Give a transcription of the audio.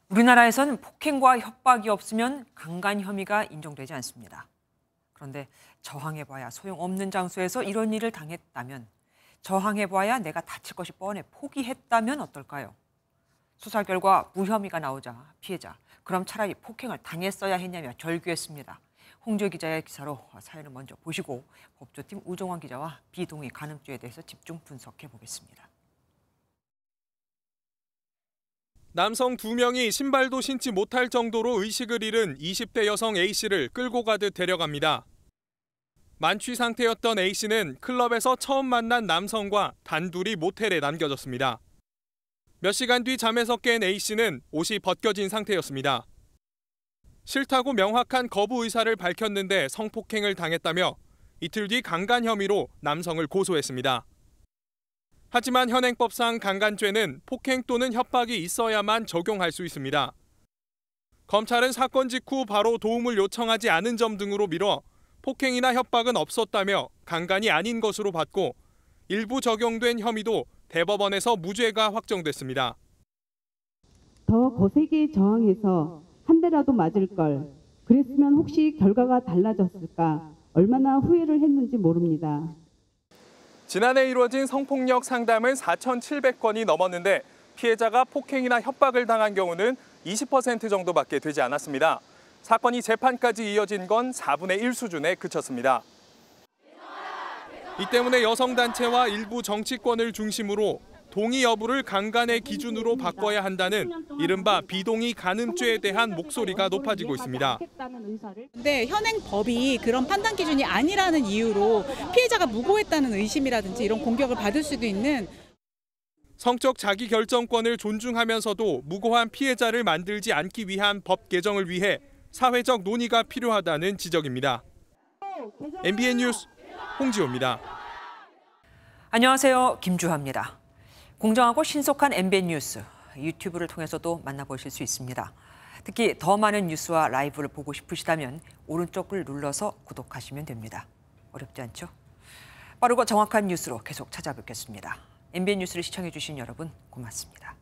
우리나라에선 폭행과 협박이 없으면 강간 혐의가 인정되지 않습니다. 그런데 저항해봐야 소용없는 장소에서 이런 일을 당했다면, 저항해봐야 내가 다칠 것이 뻔해 포기했다면 어떨까요? 수사 결과 무혐의가 나오자 피해자, 그럼 차라리 폭행을 당했어야 했냐며 절규했습니다. 홍주혜 기자의 기사로 사연을 먼저 보시고 법조팀 우종환 기자와 비동의 간음죄에 대해서 집중 분석해 보겠습니다. 남성 2명이 신발도 신지 못할 정도로 의식을 잃은 20대 여성 A씨를 끌고 가듯 데려갑니다. 만취 상태였던 A씨는 클럽에서 처음 만난 남성과 단둘이 모텔에 남겨졌습니다. 몇 시간 뒤 잠에서 깬 A씨는 옷이 벗겨진 상태였습니다. 싫다고 명확한 거부 의사를 밝혔는데 성폭행을 당했다며 이틀 뒤 강간 혐의로 남성을 고소했습니다. 하지만 현행법상 강간죄는 폭행 또는 협박이 있어야만 적용할 수 있습니다. 검찰은 사건 직후 바로 도움을 요청하지 않은 점 등으로 미뤄 폭행이나 협박은 없었다며 강간이 아닌 것으로 봤고, 일부 적용된 혐의도 대법원에서 무죄가 확정됐습니다. 더 거세게 저항해서 한 대라도 맞을 걸, 그랬으면 혹시 결과가 달라졌을까, 얼마나 후회를 했는지 모릅니다. 지난해 이루어진 성폭력 상담은 4,700건이 넘었는데 피해자가 폭행이나 협박을 당한 경우는 20% 정도밖에 되지 않았습니다. 사건이 재판까지 이어진 건 4분의 1 수준에 그쳤습니다. 이 때문에 여성단체와 일부 정치권을 중심으로 동의 여부를 강간의 기준으로 바꿔야 한다는 이른바 비동의 간음죄에 대한 목소리가 높아지고 있습니다. 근데 현행 법이 그런 판단 기준이 아니라는 이유로 피해자가 무고했다는 의심이라든지 이런 공격을 받을 수도 있는, 성적 자기결정권을 존중하면서도 무고한 피해자를 만들지 않기 위한 법 개정을 위해 사회적 논의가 필요하다는 지적입니다. MBN 뉴스 홍지호입니다. 안녕하세요. 김주하입니다. 공정하고 신속한 MBN 뉴스, 유튜브를 통해서도 만나보실 수 있습니다. 특히 더 많은 뉴스와 라이브를 보고 싶으시다면 오른쪽을 눌러서 구독하시면 됩니다. 어렵지 않죠? 빠르고 정확한 뉴스로 계속 찾아뵙겠습니다. MBN 뉴스를 시청해주신 여러분 고맙습니다.